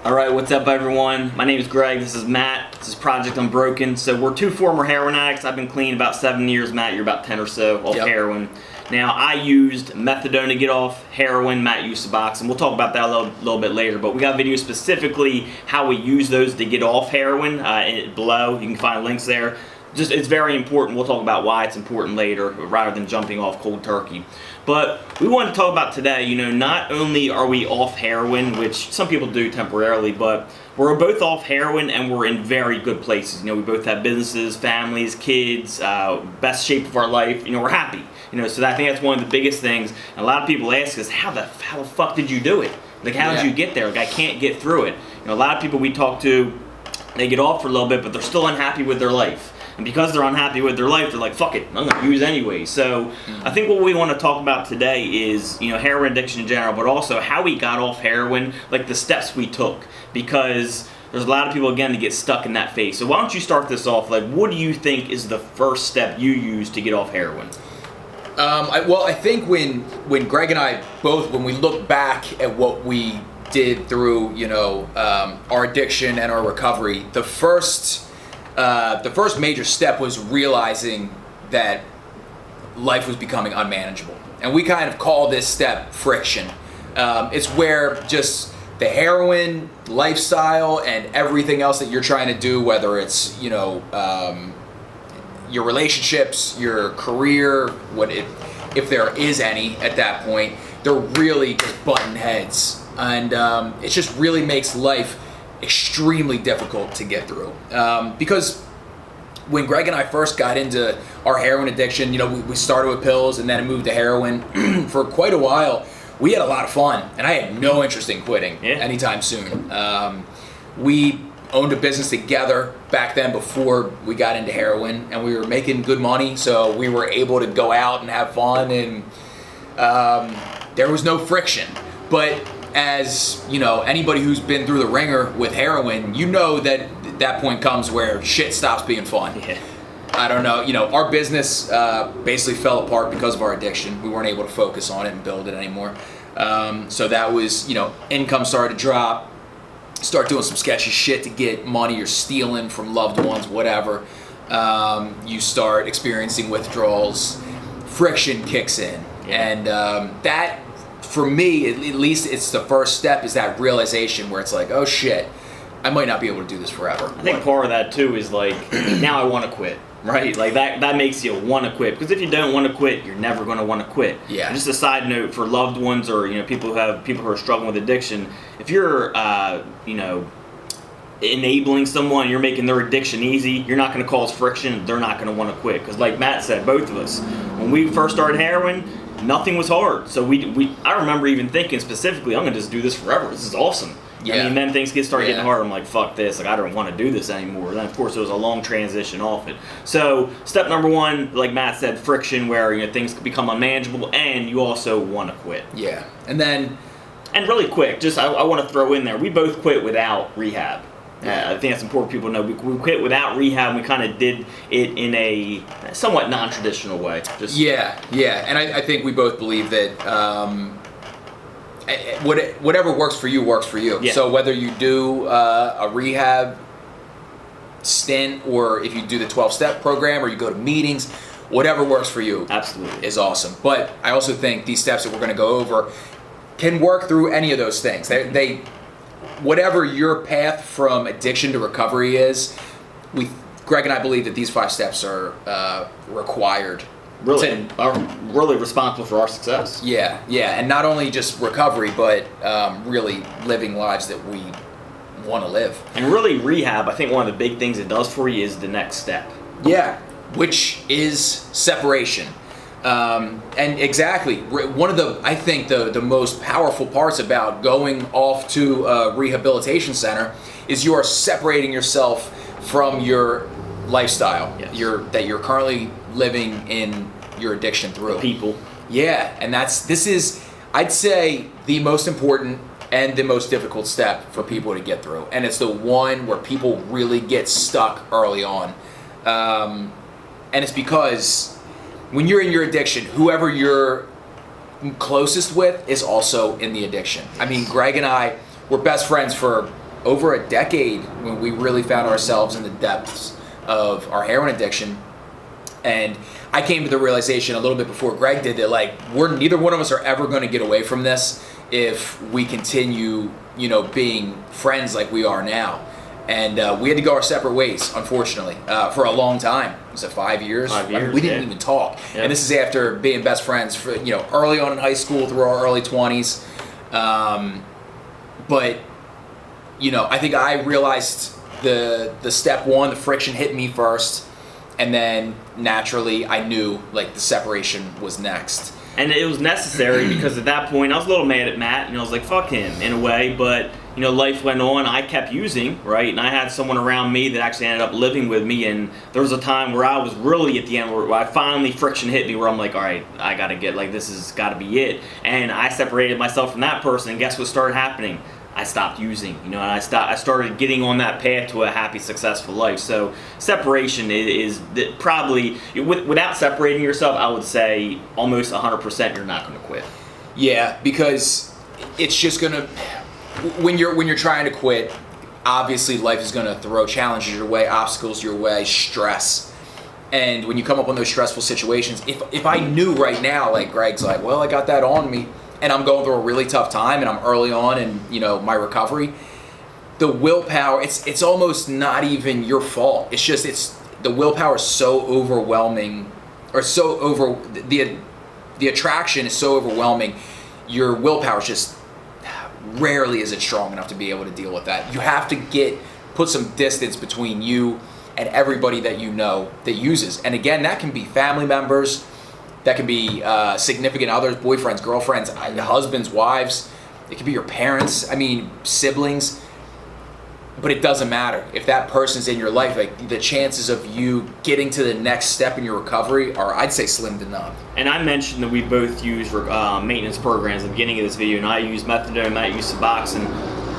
Alright, what's up everyone? My name is Greg, this is Matt, this is Project Unbroken. So we're two former heroin addicts. I've been clean about 7 years, Matt, you're about 10 or so off heroin. Now, I used methadone to get off heroin, Matt used Suboxone. We'll talk about that a little bit later, but we got videos specifically how we use those to get off heroin below. You can find links there. It's very important. We'll talk about why it's important later rather than jumping off cold turkey. But we want to talk about today, not only are we off heroin, which some people do temporarily, but we're both off heroin and we're in very good places. We both have businesses, families, kids, best shape of our life. We're happy. So I think that's one of the biggest things. And a lot of people ask us, how the fuck did you do it? Like, how did you get there? Like, I can't get through it. A lot of people we talk to, they get off for a little bit, but they're still unhappy with their life. And because they're unhappy with their life, they're like, fuck it, I'm going to use anyway. So I think what we want to talk about today is, heroin addiction in general, but also how we got off heroin, like the steps we took. Because there's a lot of people, again, that get stuck in that phase. So why don't you start this off? Like, what do you think is the first step you use to get off heroin? I think when Greg and I both, when we look back at what we did through, our addiction and our recovery, the first major step was realizing that life was becoming unmanageable. And we kind of call this step friction. It's where just the heroin lifestyle and everything else that you're trying to do, whether it's, your relationships, your career, if there is any at that point, they're really just button heads. And it just really makes life extremely difficult to get through. Because when Greg and I first got into our heroin addiction, we started with pills and then it moved to heroin. For quite a while, we had a lot of fun, and I had no interest in quitting anytime soon. We owned a business together back then before we got into heroin, and we were making good money, so we were able to go out and have fun, and there was no friction. But as anybody who's been through the ringer with heroin, that point comes where shit stops being fun. I don't know, our business basically fell apart because of our addiction. We weren't able to focus on it and build it anymore. So that was, income started to drop, start doing some sketchy shit to get money. You're stealing from loved ones, whatever. You start experiencing withdrawals, friction kicks in. And that, for me, at least it's the first step, is that realization where it's like, oh shit, I might not be able to do this forever. I think part of that too is like, now I want to quit, right? Like that makes you want to quit. Because if you don't want to quit, you're never going to want to quit. Yeah. And just a side note for loved ones or people who are struggling with addiction, if you're enabling someone, you're making their addiction easy, you're not going to cause friction. They're not going to want to quit. Because like Matt said, both of us, when we first started heroin, nothing was hard. So I remember even thinking specifically, I'm going to just do this forever. This is awesome. Yeah. I mean, then things started getting hard. I'm like, fuck this. Like, I don't want to do this anymore. And then, of course, it was a long transition off it. So, step number one, like Matt said, friction, where things become unmanageable, and you also want to quit. Yeah. And really quick, just I want to throw in there, we both quit without rehab. I think that's important for people to know. We quit without rehab. We kind of did it in a somewhat non-traditional way. Yeah. And I think we both believe that whatever works for you works for you. So whether you do a rehab stint, or if you do the 12-step program, or you go to meetings, whatever works for you absolutely is awesome. But I also think these steps that we're going to go over can work through any of those things. They whatever your path from addiction to recovery is, Greg and I believe that these 5 steps are required. Are really responsible for our success. Yeah, and not only just recovery, but really living lives that we want to live. And really, rehab, I think one of the big things it does for you is the next step. Yeah, which is separation. And exactly, one of the most powerful parts about going off to a rehabilitation center is you are separating yourself from your lifestyle that you're currently living in your addiction through. People. Yeah, and this is, I'd say, the most important and the most difficult step for people to get through. And it's the one where people really get stuck early on. And it's because when you're in your addiction, whoever you're closest with is also in the addiction. I mean, Greg and I were best friends for over a decade when we really found ourselves in the depths of our heroin addiction. And I came to the realization a little bit before Greg did that, like, neither one of us are ever going to get away from this if we continue, being friends like we are now. And we had to go our separate ways, unfortunately, for a long time. Was it 5 years? 5 years. We didn't even talk. Yeah. And this is after being best friends for, early on in high school through our early 20s. But, I think I realized the step one, the friction hit me first. And then naturally I knew like the separation was next. And it was necessary because at that point I was a little mad at Matt. I was like, fuck him in a way. But, life went on. I kept using, right? And I had someone around me that actually ended up living with me. And there was a time where I was really at the end where I finally friction hit me where I'm like, all right, I got to get, like, this has got to be it. And I separated myself from that person. And guess what started happening? I stopped using, and I started getting on that path to a happy, successful life. So separation is probably, without separating yourself, I would say almost 100% you're not going to quit. Yeah, because it's just going to, when you're trying to quit, obviously life is going to throw challenges your way, obstacles your way, stress. And when you come up on those stressful situations, if I knew right now, like Greg's like, well, I got that on me, and I'm going through a really tough time and I'm early on in, my recovery, the willpower, it's almost not even your fault. It's just, the willpower is so overwhelming, or the attraction is so overwhelming. Your willpower is just, rarely is it strong enough to be able to deal with that. You have to put some distance between you and everybody that that uses. And again, that can be family members, that can be significant others, boyfriends, girlfriends, husbands, wives. It could be your parents, siblings. But it doesn't matter. If that person's in your life, like, the chances of you getting to the next step in your recovery are, I'd say, slim to none. And I mentioned that we both use maintenance programs at the beginning of this video, and I use methadone, Matt used Suboxone.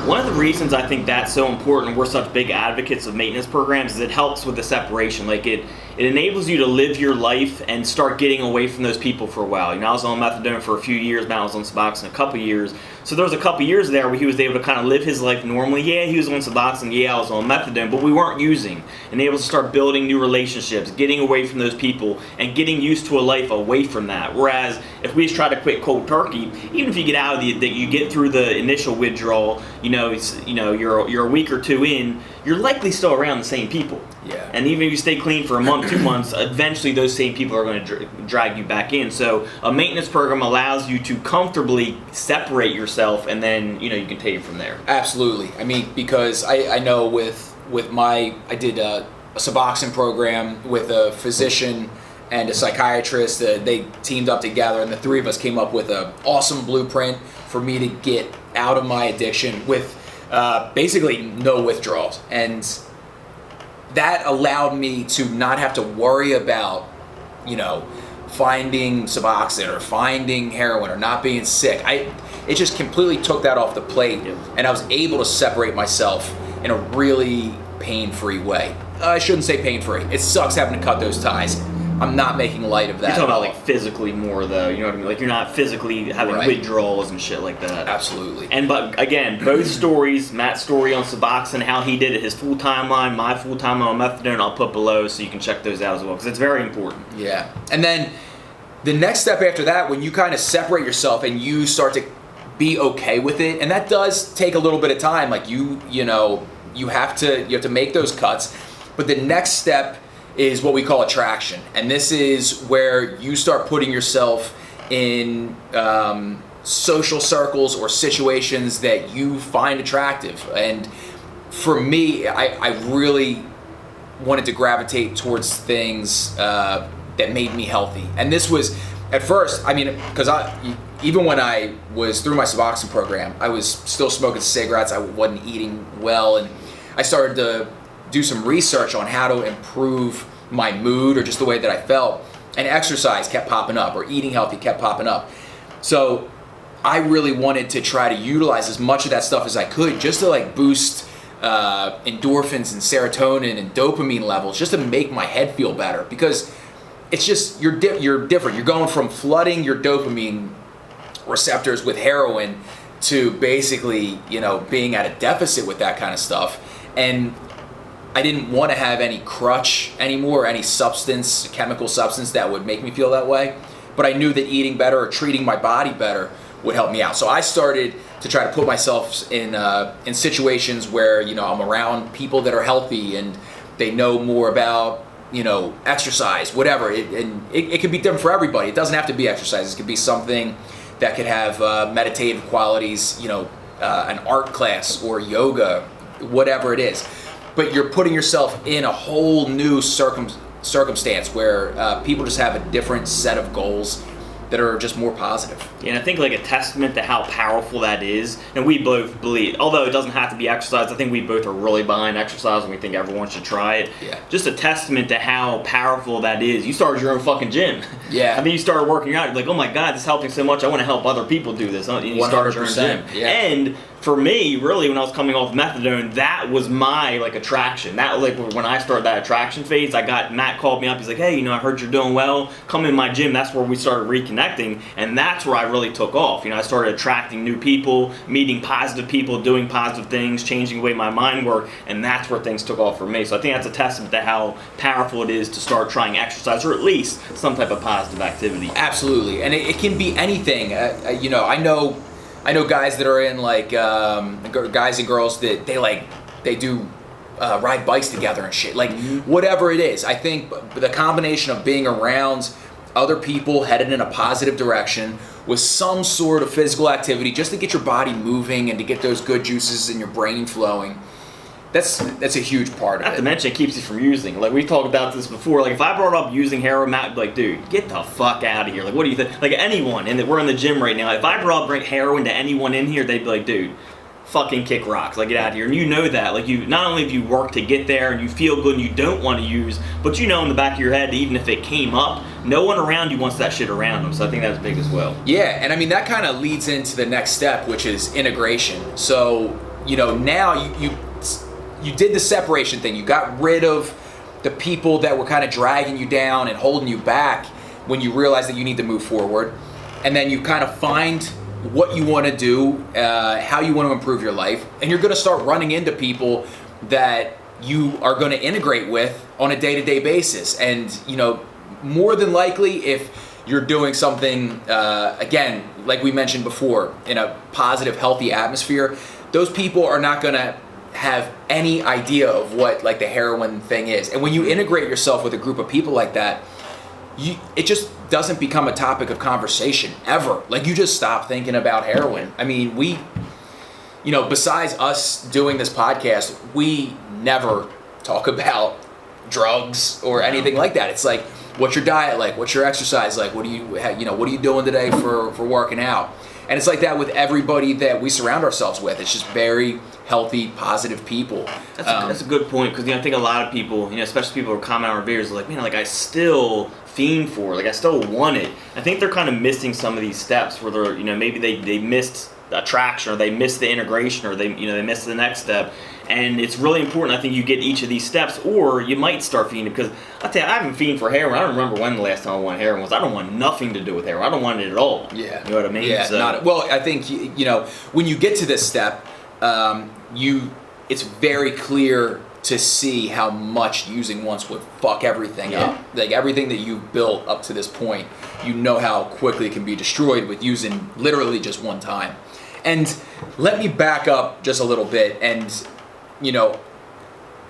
One of the reasons I think that's so important, we're such big advocates of maintenance programs, is it helps with the separation. Like, it enables you to live your life and start getting away from those people for a while. I was on methadone for a few years, Matt was on Suboxone a couple years. So there was a couple years there where he was able to kind of live his life normally. Yeah, he was on Suboxone, yeah, I was on methadone, but we weren't using. And able to start building new relationships, getting away from those people, and getting used to a life away from that. Whereas if we just try to quit cold turkey, even if you get out of you get through the initial withdrawal, you're a week or two in, you're likely still around the same people. Yeah. And even if you stay clean for a month, 2 months, eventually those same people are going to drag you back in. So a maintenance program allows you to comfortably separate yourself, and then you can take it from there. Absolutely. Because I know I did a Suboxone program with a physician and a psychiatrist. They teamed up together, and the three of us came up with an awesome blueprint for me to get out of my addiction with basically no withdrawals. And that allowed me to not have to worry about, finding Suboxone or finding heroin or not being sick. It just completely took that off the plate, and I was able to separate myself in a really pain-free way. I shouldn't say pain-free. It sucks having to cut those ties. I'm not making light of that. You're talking about like physically more though, you know what I mean? Like you're not physically having withdrawals and shit like that. Absolutely. But again, both stories, Matt's story on Suboxone, how he did it, his full timeline, my full timeline on methadone, I'll put below so you can check those out as well because it's very important. Yeah. And then the next step after that, when you kind of separate yourself and you start to be okay with it, and that does take a little bit of time. Like you have to make those cuts, but the next step is what we call attraction. And this is where you start putting yourself in social circles or situations that you find attractive. And for me, I really wanted to gravitate towards things that made me healthy. And this was, at first, because even when I was through my Suboxone program, I was still smoking cigarettes, I wasn't eating well, and I started to do some research on how to improve my mood or just the way that I felt, and exercise kept popping up, or eating healthy kept popping up. So I really wanted to try to utilize as much of that stuff as I could just to like boost endorphins and serotonin and dopamine levels, just to make my head feel better, because it's just you're different. You're going from flooding your dopamine receptors with heroin to basically, being at a deficit with that kind of stuff. And I didn't want to have any crutch anymore, any chemical substance that would make me feel that way. But I knew that eating better or treating my body better would help me out. So I started to try to put myself in situations where, I'm around people that are healthy and they know more about, exercise, whatever. It could be different for everybody. It doesn't have to be exercise. It could be something that could have meditative qualities, an art class or yoga, whatever it is. But you're putting yourself in a whole new circumstance where people just have a different set of goals that are just more positive. Yeah, and I think like a testament to how powerful that is, and we both believe, although it doesn't have to be exercise, I think we both are really behind exercise and we think everyone should try it. Yeah. Just a testament to how powerful that is. You started your own fucking gym. Yeah. I mean, you started working out, you're like, oh my God, this is helping so much, I want to help other people do this. And you started your own gym. Yeah. And for me, really, when I was coming off methadone, that was my like attraction. That like when I started that attraction phase, Matt called me up. He's like, hey, I heard you're doing well. Come in my gym. That's where we started reconnecting, and that's where I really took off. I started attracting new people, meeting positive people, doing positive things, changing the way my mind worked, and that's where things took off for me. So I think that's a testament to how powerful it is to start trying exercise or at least some type of positive activity. Absolutely, and it can be anything. I know guys that are in like guys and girls that they do ride bikes together and shit. Like whatever it is, I think the combination of being around other people headed in a positive direction with some sort of physical activity just to get your body moving and to get those good juices in your brain flowing. That's a huge part of it. Not to mention it keeps you from using. Like we talked about this before. Like if I brought up using heroin, Matt would be like, dude, get the fuck out of here. Like what do you think? Like anyone, and we're in the gym right now. If I brought up heroin to anyone in here, they'd be like, dude, fucking kick rocks. Like get out of here. And you know that. Like you not only have you worked to get there and you feel good and you don't want to use, but in the back of your head, even if it came up, no one around you wants that shit around them. So I think that's big as well. Yeah, and I mean that kind of leads into the next step, which is integration. So now you did the separation thing. You got rid of the people that were kind of dragging you down and holding you back when you realize that you need to move forward. And then you kind of find what you want to do, how you want to improve your life. And you're going to start running into people that you are going to integrate with on a day-to-day basis. And, more than likely, if you're doing something, again, like we mentioned before, in a positive, healthy atmosphere, those people are not going to have any idea of what like the heroin thing is. And when you integrate yourself with a group of people like that, it just doesn't become a topic of conversation ever. Like you just stop thinking about heroin. I mean, besides us doing this podcast, we never talk about drugs or anything like that. It's like, what's your diet like? What's your exercise like? What are you doing today for working out? And it's like that with everybody that we surround ourselves with. It's just very healthy, positive people. That's a good point, because I think a lot of people, especially people who are commenting on our videos, are like, man, like I still fiend for it, like I still want it. I think they're kind of missing some of these steps where they're, maybe they missed attraction or they missed the integration or they missed the next step. And it's really important, I think, you get each of these steps, or you might start fiending. Because I tell you, I haven't fiended for heroin. I don't remember when the last time I wanted heroin was. I don't want nothing to do with heroin. I don't want it at all. Yeah. You know what I mean? Yeah. Well, I think when you get to this step, it's very clear to see how much using once would fuck everything up. Like everything that you've built up to this point, how quickly it can be destroyed with using literally just one time. And let me back up just a little bit and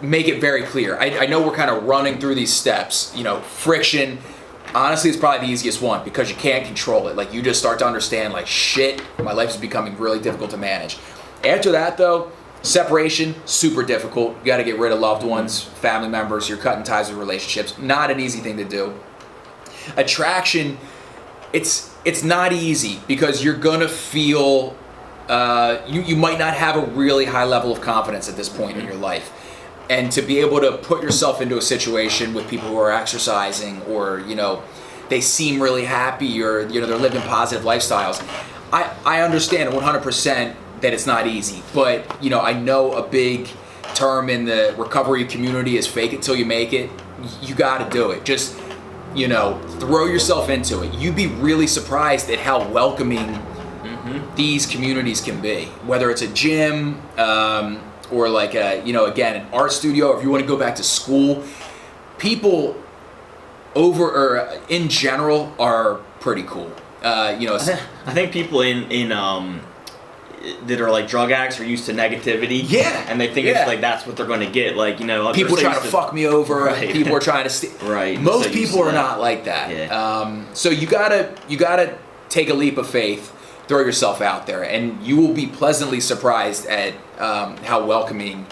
make it very clear. I know we're kind of running through these steps. Friction, honestly, is probably the easiest one because you can't control it. Like you just start to understand, like, shit, my life is becoming really difficult to manage. After that, though, separation, super difficult. You got to get rid of loved ones, family members. You're cutting ties with relationships. Not an easy thing to do. Attraction, it's not easy because you're gonna feel. You might not have a really high level of confidence at this point in your life. And to be able to put yourself into a situation with people who are exercising or, they seem really happy or, they're living positive lifestyles. I understand 100% that it's not easy. But, I know a big term in the recovery community is fake it till you make it. You got to do it. Just, throw yourself into it. You'd be really surprised at how welcoming these communities can be, whether it's a gym or like again, an art studio, or if you want to go back to school. People in general are pretty cool. I think people in that are like drug addicts are used to negativity. Yeah. And they think it's like that's what they're going to get. Like, people trying to fuck me over. Right. People are trying to right. Most people are not like that. Yeah. So you gotta take a leap of faith, throw yourself out there, and you will be pleasantly surprised at how welcoming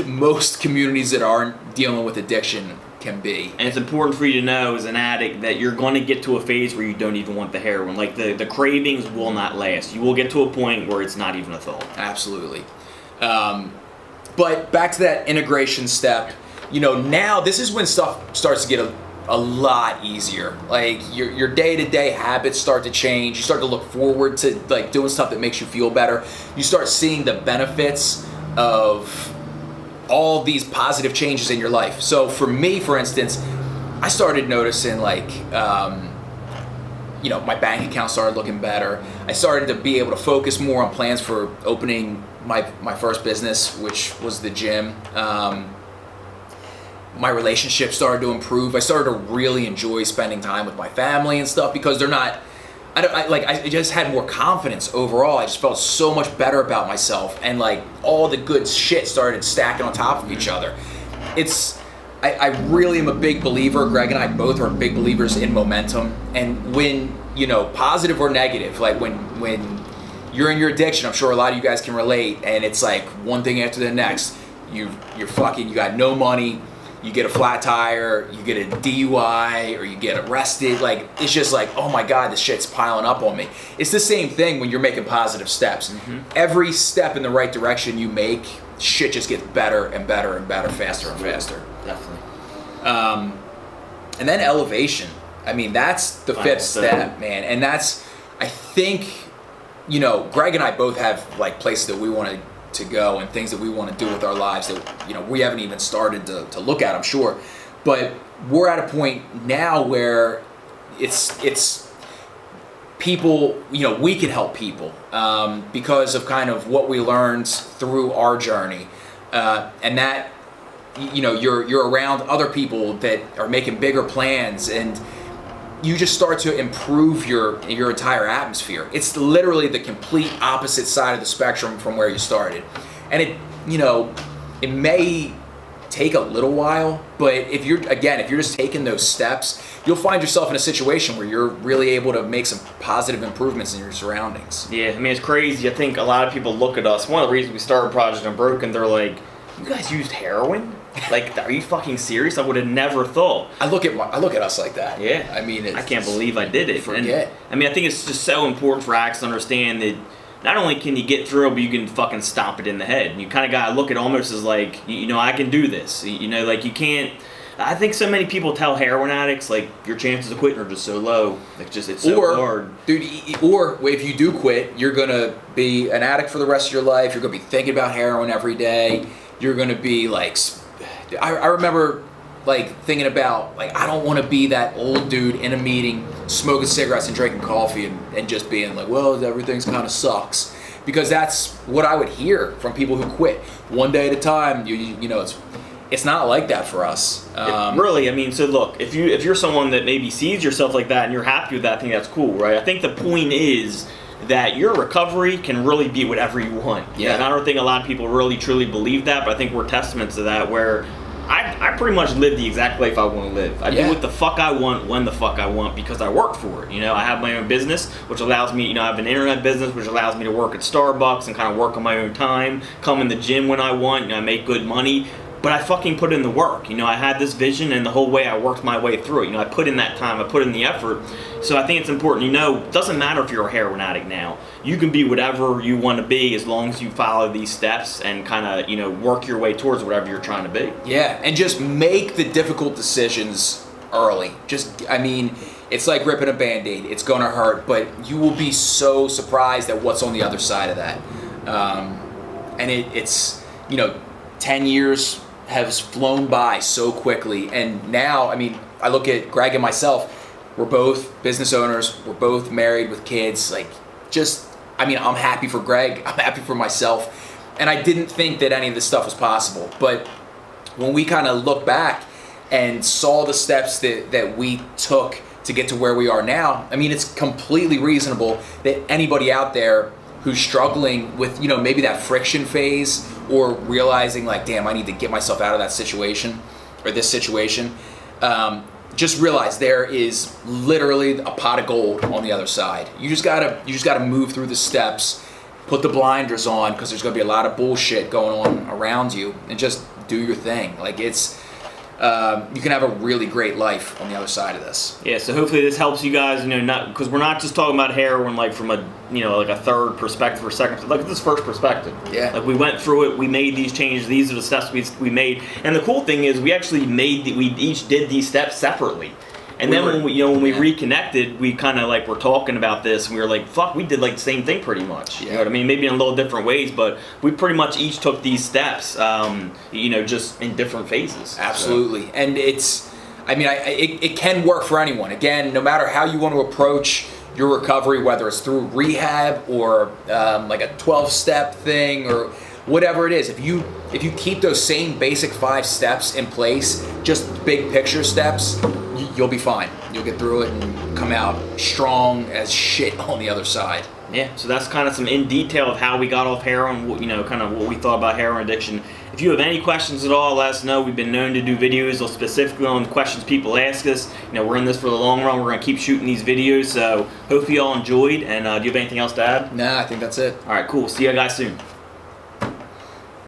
most communities that aren't dealing with addiction can be. And it's important for you to know as an addict that you're going to get to a phase where you don't even want the heroin. Like the cravings will not last. You will get to a point where it's not even a thought. Absolutely. But back to that integration step, now this is when stuff starts to get a lot easier. Like your day-to-day habits start to change. You start to look forward to like doing stuff that makes you feel better. You start seeing the benefits of all these positive changes in your life. So for me, for instance, I started noticing like, my bank account started looking better. I started to be able to focus more on plans for opening my first business, which was the gym. My relationship started to improve. I started to really enjoy spending time with my family and stuff because they're not. I just had more confidence overall. I just felt so much better about myself, and like all the good shit started stacking on top of each other. I really am a big believer. Greg and I both are big believers in momentum, and when positive or negative, like when you're in your addiction, I'm sure a lot of you guys can relate, and it's like one thing after the next. You got no money. You get a flat tire, you get a DUI, or you get arrested. Like, it's just like, oh my God, this shit's piling up on me. It's the same thing when you're making positive steps. Every step in the right direction you make, shit just gets better and better and better, faster and faster. Definitely. And then elevation. I mean, that's the fifth step, man. And that's, I think, Greg and I both have like places that we want to go and things that we want to do with our lives that we haven't even started to look at, I'm sure, but we're at a point now where it's people, we can help people because of kind of what we learned through our journey, and that you're around other people that are making bigger plans, and you just start to improve your entire atmosphere. It's literally the complete opposite side of the spectrum from where you started. And it may take a little while, but if you're just taking those steps, you'll find yourself in a situation where you're really able to make some positive improvements in your surroundings. Yeah, I mean, it's crazy. I think a lot of people look at us. One of the reasons we started Project Unbroken, they're like, you guys used heroin? Like, are you fucking serious? I would have never thought. I look at us like that. Yeah. I mean, I can't believe I did it. Forget. And, I think it's just so important for addicts to understand that not only can you get through it, but you can fucking stomp it in the head. And you kind of got to look at it almost as like, I can do this. Like you can't. I think so many people tell heroin addicts, like, your chances of quitting are just so low. Like, it's so hard. Dude, or if you do quit, you're going to be an addict for the rest of your life. You're going to be thinking about heroin every day. You're going to be like, I remember like thinking about like, I don't want to be that old dude in a meeting smoking cigarettes and drinking coffee and just being like, well, everything's kind of sucks, because that's what I would hear from people who quit one day at a time. It's not like that for us. Really, I mean, so look, if you're someone that maybe sees yourself like that and you're happy with that, I think that's cool, right? I think the point is that your recovery can really be whatever you want. Yeah. And I don't think a lot of people really truly believe that, but I think we're testaments to that, where I pretty much live the exact life I want to live. I do what the fuck I want, when the fuck I want, because I work for it. I have my own business, which allows me, I have an internet business, which allows me to work at Starbucks and kind of work on my own time, come in the gym when I want, I make good money. But I fucking put in the work. I had this vision, and the whole way I worked my way through it. I put in that time, I put in the effort. So I think it's important, it doesn't matter if you're a heroin addict now. You can be whatever you want to be as long as you follow these steps and kind of, work your way towards whatever you're trying to be. Yeah, and just make the difficult decisions early. It's like ripping a Band-Aid. It's going to hurt, but you will be so surprised at what's on the other side of that. And it's 10 years has flown by so quickly, and now, I look at Greg and myself, we're both business owners, we're both married with kids, like, just I mean, I'm happy for Greg. I'm happy for myself. And I didn't think that any of this stuff was possible. But when we kind of look back and saw the steps that we took to get to where we are now, I mean, it's completely reasonable that anybody out there who's struggling with, you know, maybe that friction phase, or realizing like, damn, I need to get myself out of that situation or this situation, just realize there is literally a pot of gold on the other side. You just gotta move through the steps, put the blinders on, because there's gonna be a lot of bullshit going on around you, and just do your thing. Like, it's you can have a really great life on the other side of this. Yeah, so hopefully this helps you guys, you know, not because we're not just talking about heroin like from a, you know, like a third perspective or second, like this first perspective. Yeah. Like we went through it, we made these changes, these are the steps we made, and the cool thing is we actually we each did these steps separately. And then when we reconnected, we kind of like were talking about this, and we were like, fuck, we did like the same thing pretty much. You know what I mean? Maybe in a little different ways, but we pretty much each took these steps, you know, just in different phases. Absolutely. So. And it's, I mean, it can work for anyone. Again, no matter how you want to approach your recovery, whether it's through rehab or like a 12-step thing or whatever it is, if you keep those same basic 5 steps in place, just big picture steps, you'll be fine. You'll get through it and come out strong as shit on the other side. Yeah, so that's kind of some in detail of how we got off heroin, you know, kind of what we thought about heroin addiction. If you have any questions at all, let us know. We've been known to do videos specifically on questions people ask us. You know, we're in this for the long run. We're going to keep shooting these videos, so hopefully you all enjoyed. And do you have anything else to add? Nah, I think that's it. All right, cool. See you guys soon.